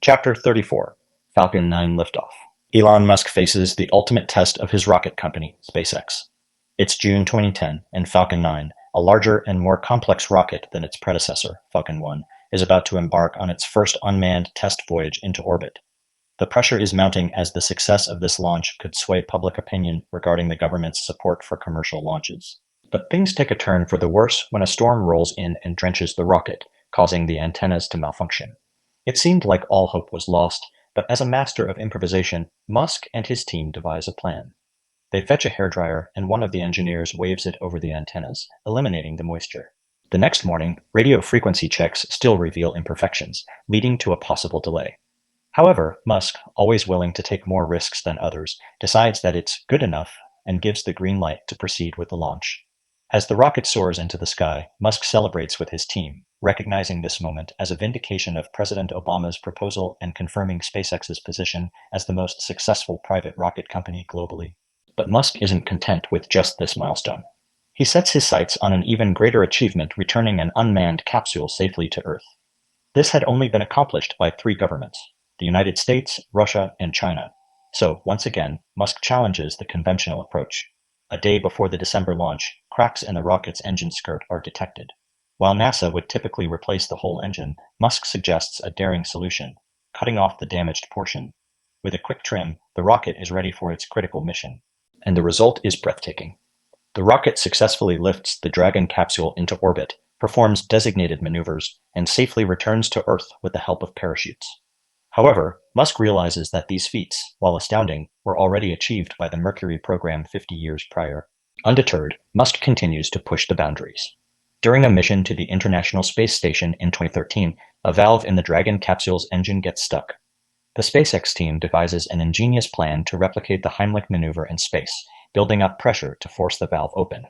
Chapter 34: Falcon 9 Liftoff. Elon Musk faces the ultimate test of his rocket company, SpaceX. It's June 2010, and Falcon 9, a larger and more complex rocket than its predecessor, Falcon 1, is about to embark on its first unmanned test voyage into orbit. The pressure is mounting as the success of this launch could sway public opinion regarding the government's support for commercial launches. But things take a turn for the worse when a storm rolls in and drenches the rocket, causing the antennas to malfunction. It seemed like all hope was lost, but as a master of improvisation, Musk and his team devise a plan. They fetch a hairdryer, and one of the engineers waves it over the antennas, eliminating the moisture. The next morning, radio frequency checks still reveal imperfections, leading to a possible delay. However, Musk, always willing to take more risks than others, decides that it's good enough and gives the green light to proceed with the launch. As the rocket soars into the sky, Musk celebrates with his team, recognizing this moment as a vindication of President Obama's proposal and confirming SpaceX's position as the most successful private rocket company globally. But Musk isn't content with just this milestone. He sets his sights on an even greater achievement, returning an unmanned capsule safely to Earth. This had only been accomplished by three governments: the United States, Russia, and China. So, once again, Musk challenges the conventional approach. A day before the December launch, cracks in the rocket's engine skirt are detected. While NASA would typically replace the whole engine, Musk suggests a daring solution: cutting off the damaged portion. With a quick trim, the rocket is ready for its critical mission. And the result is breathtaking. The rocket successfully lifts the Dragon capsule into orbit, performs designated maneuvers, and safely returns to Earth with the help of parachutes. However, Musk realizes that these feats, while astounding, were already achieved by the Mercury program 50 years prior. Undeterred, Musk continues to push the boundaries. During a mission to the International Space Station in 2013, a valve in the Dragon capsule's engine gets stuck. The SpaceX team devises an ingenious plan to replicate the Heimlich maneuver in space, building up pressure to force the valve open.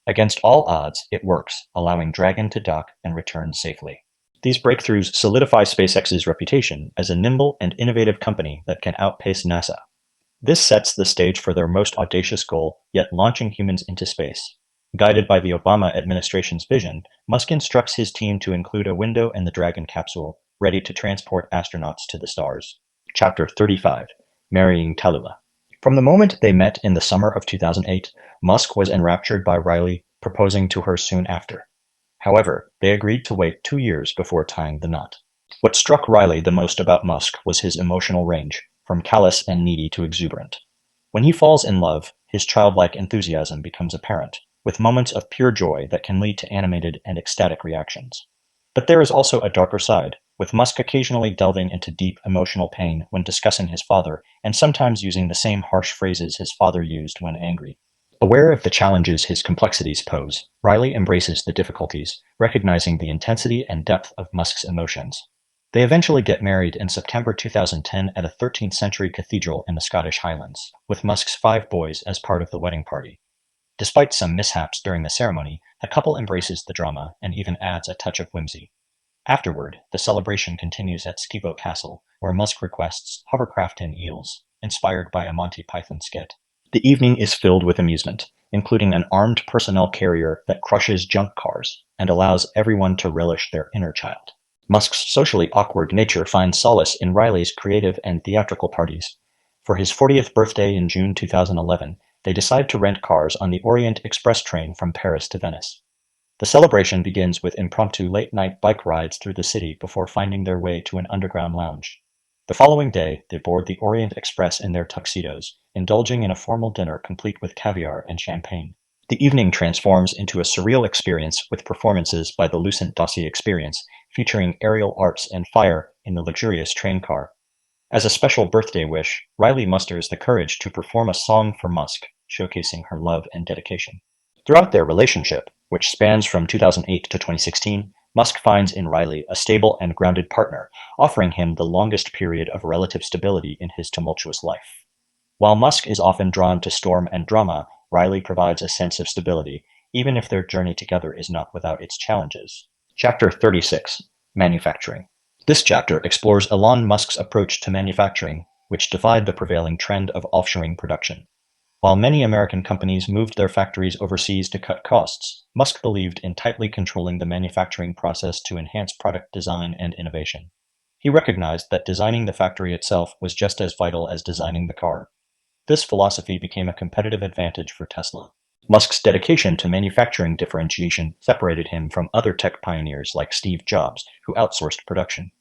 Against all odds, it works, allowing Dragon to dock and return safely. These breakthroughs solidify SpaceX's reputation as a nimble and innovative company that can outpace NASA. This sets the stage for their most audacious goal, yet launching humans into space. Guided by the Obama administration's vision, Musk instructs his team to include a window in the Dragon capsule, ready to transport astronauts to the stars. Chapter 35: Marrying Tallulah. From the moment they met in the summer of 2008, Musk was enraptured by Riley, proposing to her soon after. However, they agreed to wait 2 years before tying the knot. What struck Riley the most about Musk was his emotional range, from callous and needy to exuberant. When he falls in love, his childlike enthusiasm becomes apparent, with moments of pure joy that can lead to animated and ecstatic reactions. But there is also a darker side, with Musk occasionally delving into deep emotional pain when discussing his father, and sometimes using the same harsh phrases his father used when angry. Aware of the challenges his complexities pose, Riley embraces the difficulties, recognizing the intensity and depth of Musk's emotions. They eventually get married in September 2010 at a 13th century cathedral in the Scottish Highlands, with Musk's 5 boys as part of the wedding party. Despite some mishaps during the ceremony, the couple embraces the drama and even adds a touch of whimsy. Afterward, the celebration continues at Skibo Castle, where Musk requests hovercraft and eels, inspired by a Monty Python skit. The evening is filled with amusement, including an armed personnel carrier that crushes junk cars and allows everyone to relish their inner child. Musk's socially awkward nature finds solace in Riley's creative and theatrical parties. For his 40th birthday in June 2011, they decide to rent cars on the Orient Express train from Paris to Venice. The celebration begins with impromptu late-night bike rides through the city before finding their way to an underground lounge. The following day, they board the Orient Express in their tuxedos, indulging in a formal dinner complete with caviar and champagne. The evening transforms into a surreal experience with performances by the Lucent Dossier Experience, featuring aerial arts and fire in the luxurious train car. As a special birthday wish, Riley musters the courage to perform a song for Musk, showcasing her love and dedication. Throughout their relationship, which spans from 2008 to 2016, Musk finds in Riley a stable and grounded partner, offering him the longest period of relative stability in his tumultuous life. While Musk is often drawn to storm and drama, Riley provides a sense of stability, even if their journey together is not without its challenges. Chapter 36: Manufacturing. This chapter explores Elon Musk's approach to manufacturing, which defied the prevailing trend of offshoring production. While many American companies moved their factories overseas to cut costs, Musk believed in tightly controlling the manufacturing process to enhance product design and innovation. He recognized that designing the factory itself was just as vital as designing the car. This philosophy became a competitive advantage for Tesla. Musk's dedication to manufacturing differentiation separated him from other tech pioneers like Steve Jobs, who outsourced production.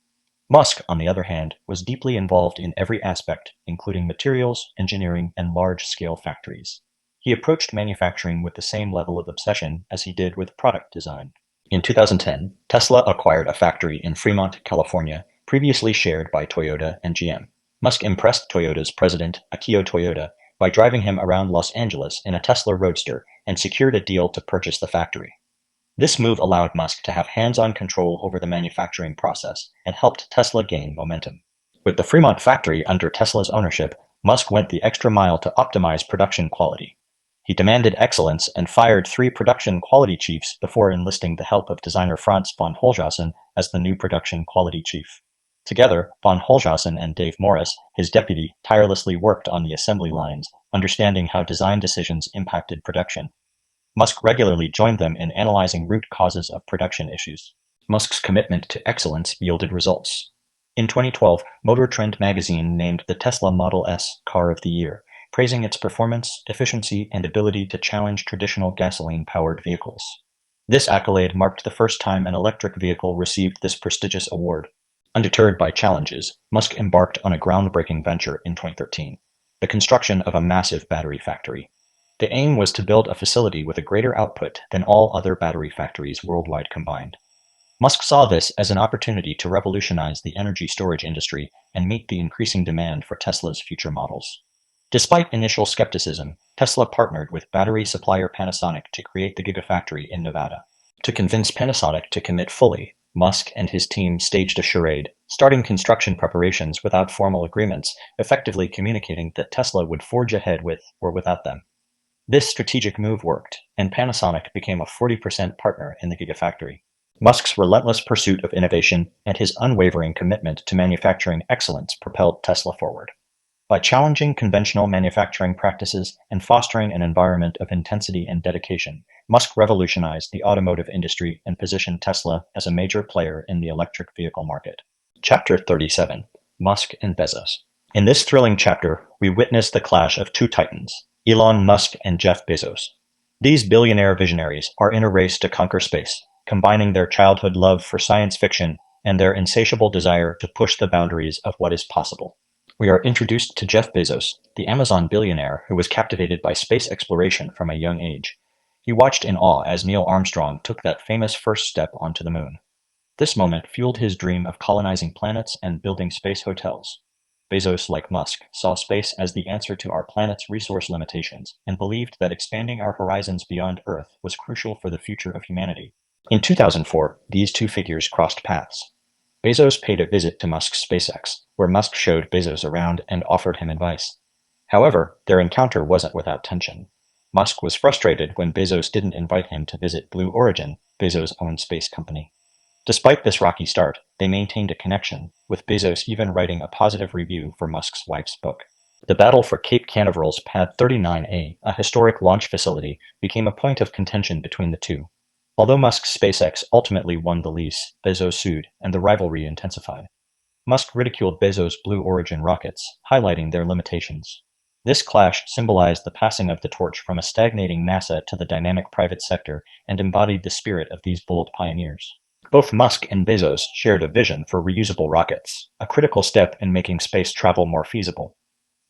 Musk, on the other hand, was deeply involved in every aspect, including materials, engineering, and large-scale factories. He approached manufacturing with the same level of obsession as he did with product design. In 2010, Tesla acquired a factory in Fremont, California, previously shared by Toyota and GM. Musk impressed Toyota's president, Akio Toyoda, by driving him around Los Angeles in a Tesla Roadster and secured a deal to purchase the factory. This move allowed Musk to have hands-on control over the manufacturing process and helped Tesla gain momentum. With the Fremont factory under Tesla's ownership, Musk went the extra mile to optimize production quality. He demanded excellence and fired 3 production quality chiefs before enlisting the help of designer Franz von Holzhausen as the new production quality chief. Together, von Holzhausen and Dave Morris, his deputy, tirelessly worked on the assembly lines, understanding how design decisions impacted production. Musk regularly joined them in analyzing root causes of production issues. Musk's commitment to excellence yielded results. In 2012, Motor Trend magazine named the Tesla Model S Car of the Year, praising its performance, efficiency, and ability to challenge traditional gasoline-powered vehicles. This accolade marked the first time an electric vehicle received this prestigious award. Undeterred by challenges, Musk embarked on a groundbreaking venture in 2013, the construction of a massive battery factory. The aim was to build a facility with a greater output than all other battery factories worldwide combined. Musk saw this as an opportunity to revolutionize the energy storage industry and meet the increasing demand for Tesla's future models. Despite initial skepticism, Tesla partnered with battery supplier Panasonic to create the Gigafactory in Nevada. To convince Panasonic to commit fully, Musk and his team staged a charade, starting construction preparations without formal agreements, effectively communicating that Tesla would forge ahead with or without them. This strategic move worked, and Panasonic became a 40% partner in the Gigafactory. Musk's relentless pursuit of innovation and his unwavering commitment to manufacturing excellence propelled Tesla forward. By challenging conventional manufacturing practices and fostering an environment of intensity and dedication, Musk revolutionized the automotive industry and positioned Tesla as a major player in the electric vehicle market. Chapter 37: Musk and Bezos. In this thrilling chapter, we witness the clash of two titans, Elon Musk and Jeff Bezos. These billionaire visionaries are in a race to conquer space, combining their childhood love for science fiction and their insatiable desire to push the boundaries of what is possible. We are introduced to Jeff Bezos, the Amazon billionaire who was captivated by space exploration from a young age. He watched in awe as Neil Armstrong took that famous first step onto the moon. This moment fueled his dream of colonizing planets and building space hotels. Bezos, like Musk, saw space as the answer to our planet's resource limitations and believed that expanding our horizons beyond Earth was crucial for the future of humanity. In 2004, these two figures crossed paths. Bezos paid a visit to Musk's SpaceX, where Musk showed Bezos around and offered him advice. However, their encounter wasn't without tension. Musk was frustrated when Bezos didn't invite him to visit Blue Origin, Bezos' own space company. Despite this rocky start, they maintained a connection, with Bezos even writing a positive review for Musk's wife's book. The battle for Cape Canaveral's Pad 39A, a historic launch facility, became a point of contention between the two. Although Musk's SpaceX ultimately won the lease, Bezos sued, and the rivalry intensified. Musk ridiculed Bezos' Blue Origin rockets, highlighting their limitations. This clash symbolized the passing of the torch from a stagnating NASA to the dynamic private sector and embodied the spirit of these bold pioneers. Both Musk and Bezos shared a vision for reusable rockets, a critical step in making space travel more feasible.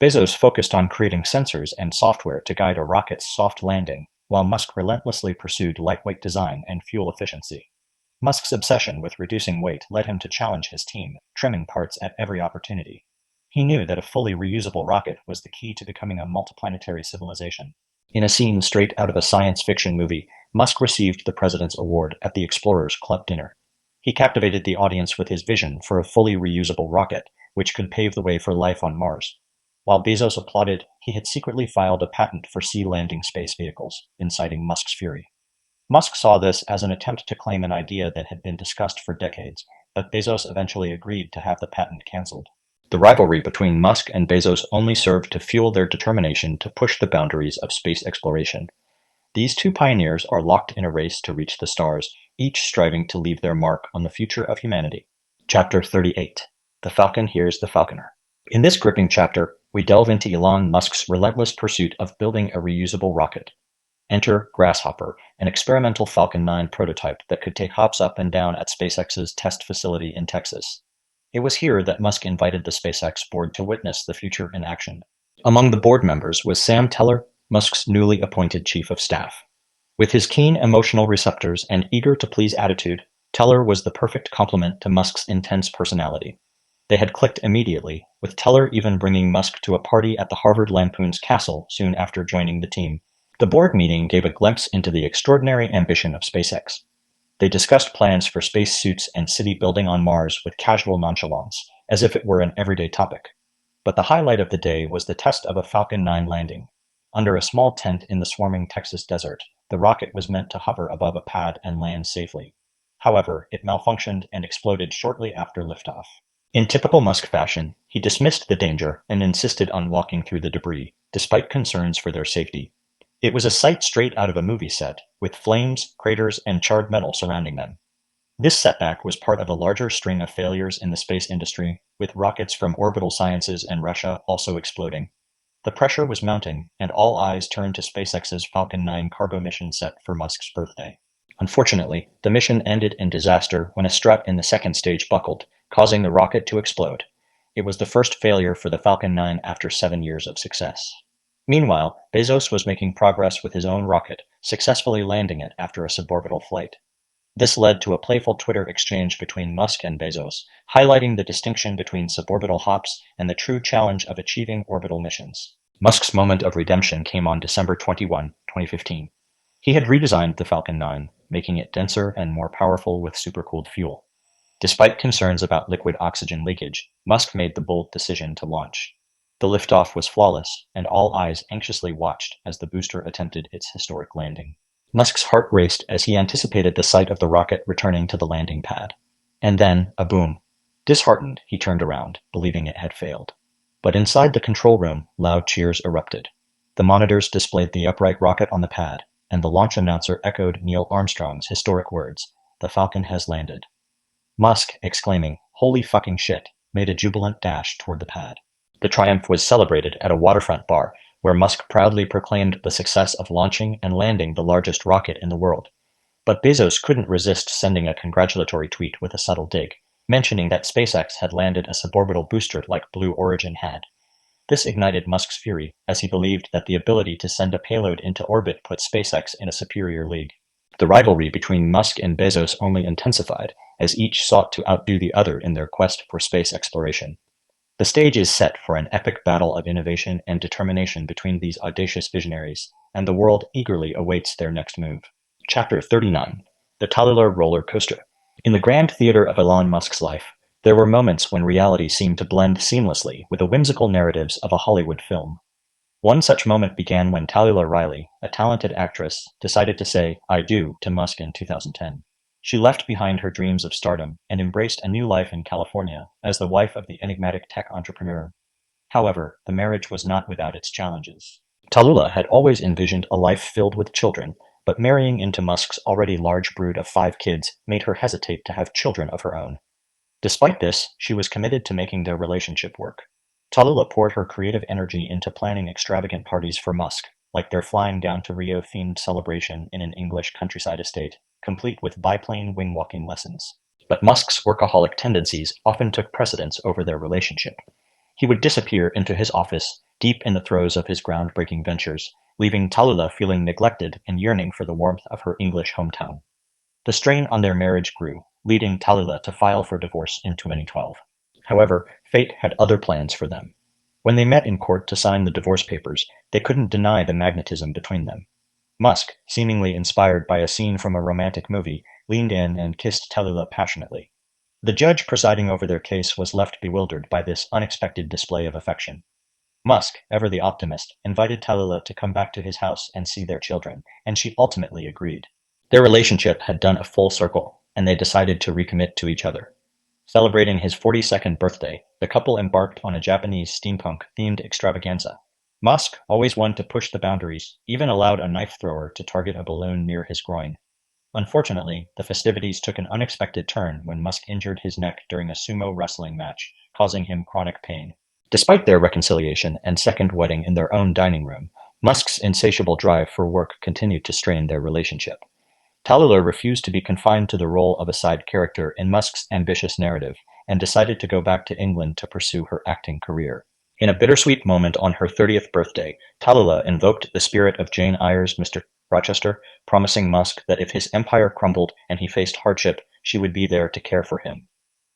Bezos focused on creating sensors and software to guide a rocket's soft landing, while Musk relentlessly pursued lightweight design and fuel efficiency. Musk's obsession with reducing weight led him to challenge his team, trimming parts at every opportunity. He knew that a fully reusable rocket was the key to becoming a multiplanetary civilization. In a scene straight out of a science fiction movie, Musk received the President's Award at the Explorers Club dinner. He captivated the audience with his vision for a fully reusable rocket, which could pave the way for life on Mars. While Bezos applauded, he had secretly filed a patent for sea-landing space vehicles, inciting Musk's fury. Musk saw this as an attempt to claim an idea that had been discussed for decades, but Bezos eventually agreed to have the patent cancelled. The rivalry between Musk and Bezos only served to fuel their determination to push the boundaries of space exploration. These two pioneers are locked in a race to reach the stars, each striving to leave their mark on the future of humanity. Chapter 38: The Falcon Hears the Falconer. In this gripping chapter, we delve into Elon Musk's relentless pursuit of building a reusable rocket. Enter Grasshopper, an experimental Falcon 9 prototype that could take hops up and down at SpaceX's test facility in Texas. It was here that Musk invited the SpaceX board to witness the future in action. Among the board members was Sam Teller, Musk's newly appointed chief of staff. With his keen emotional receptors and eager-to-please attitude, Teller was the perfect complement to Musk's intense personality. They had clicked immediately, with Teller even bringing Musk to a party at the Harvard Lampoon's castle soon after joining the team. The board meeting gave a glimpse into the extraordinary ambition of SpaceX. They discussed plans for spacesuits and city building on Mars with casual nonchalance, as if it were an everyday topic. But the highlight of the day was the test of a Falcon 9 landing. Under a small tent in the swarming Texas desert, the rocket was meant to hover above a pad and land safely. However, it malfunctioned and exploded shortly after liftoff. In typical Musk fashion, he dismissed the danger and insisted on walking through the debris, despite concerns for their safety. It was a sight straight out of a movie set, with flames, craters, and charred metal surrounding them. This setback was part of a larger string of failures in the space industry, with rockets from Orbital Sciences and Russia also exploding. The pressure was mounting, and all eyes turned to SpaceX's Falcon 9 cargo mission set for Musk's birthday. Unfortunately, the mission ended in disaster when a strut in the second stage buckled, causing the rocket to explode. It was the first failure for the Falcon 9 after 7 years of success. Meanwhile, Bezos was making progress with his own rocket, successfully landing it after a suborbital flight. This led to a playful Twitter exchange between Musk and Bezos, highlighting the distinction between suborbital hops and the true challenge of achieving orbital missions. Musk's moment of redemption came on December 21, 2015. He had redesigned the Falcon 9, making it denser and more powerful with supercooled fuel. Despite concerns about liquid oxygen leakage, Musk made the bold decision to launch. The liftoff was flawless, and all eyes anxiously watched as the booster attempted its historic landing. Musk's heart raced as he anticipated the sight of the rocket returning to the landing pad. And then, a boom. Disheartened, he turned around, believing it had failed. But inside the control room, loud cheers erupted. The monitors displayed the upright rocket on the pad, and the launch announcer echoed Neil Armstrong's historic words, "The Falcon has landed." Musk, exclaiming, "Holy fucking shit," made a jubilant dash toward the pad. The triumph was celebrated at a waterfront bar, where Musk proudly proclaimed the success of launching and landing the largest rocket in the world. But Bezos couldn't resist sending a congratulatory tweet with a subtle dig, mentioning that SpaceX had landed a suborbital booster like Blue Origin had. This ignited Musk's fury, as he believed that the ability to send a payload into orbit put SpaceX in a superior league. The rivalry between Musk and Bezos only intensified, as each sought to outdo the other in their quest for space exploration. The stage is set for an epic battle of innovation and determination between these audacious visionaries, and the world eagerly awaits their next move. Chapter 39. The Cellular Roller Coaster. In the grand theater of Elon Musk's life, there were moments when reality seemed to blend seamlessly with the whimsical narratives of a Hollywood film. One such moment began when Talia Riley, a talented actress, decided to say "I do" to Musk in 2010. She left behind her dreams of stardom and embraced a new life in California as the wife of the enigmatic tech entrepreneur. However, the marriage was not without its challenges. Tallulah had always envisioned a life filled with children, but marrying into Musk's already large brood of 5 kids made her hesitate to have children of her own. Despite this, she was committed to making their relationship work. Tallulah poured her creative energy into planning extravagant parties for Musk, like their flying down to Rio-themed celebration in an English countryside estate, complete with biplane wing-walking lessons. But Musk's workaholic tendencies often took precedence over their relationship. He would disappear into his office, deep in the throes of his groundbreaking ventures, leaving Tallulah feeling neglected and yearning for the warmth of her English hometown. The strain on their marriage grew, leading Tallulah to file for divorce in 2012. However, fate had other plans for them. When they met in court to sign the divorce papers, they couldn't deny the magnetism between them. Musk, seemingly inspired by a scene from a romantic movie, leaned in and kissed Tallulah passionately. The judge presiding over their case was left bewildered by this unexpected display of affection. Musk, ever the optimist, invited Tallulah to come back to his house and see their children, and she ultimately agreed. Their relationship had done a full circle, and they decided to recommit to each other. Celebrating his 42nd birthday, the couple embarked on a Japanese steampunk-themed extravaganza. Musk, always one to push the boundaries, even allowed a knife thrower to target a balloon near his groin. Unfortunately, the festivities took an unexpected turn when Musk injured his neck during a sumo wrestling match, causing him chronic pain. Despite their reconciliation and second wedding in their own dining room, Musk's insatiable drive for work continued to strain their relationship. Tallulah refused to be confined to the role of a side character in Musk's ambitious narrative and decided to go back to England to pursue her acting career. In a bittersweet moment on her 30th birthday, Tallulah invoked the spirit of Jane Eyre's Mr. Rochester, promising Musk that if his empire crumbled and he faced hardship, she would be there to care for him.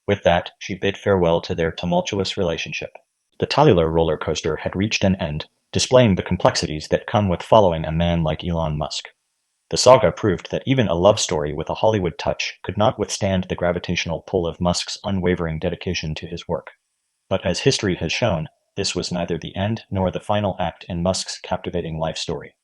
With that, she bid farewell to their tumultuous relationship. The Tallulah roller coaster had reached an end, displaying the complexities that come with following a man like Elon Musk. The saga proved that even a love story with a Hollywood touch could not withstand the gravitational pull of Musk's unwavering dedication to his work. But as history has shown, this was neither the end nor the final act in Musk's captivating life story.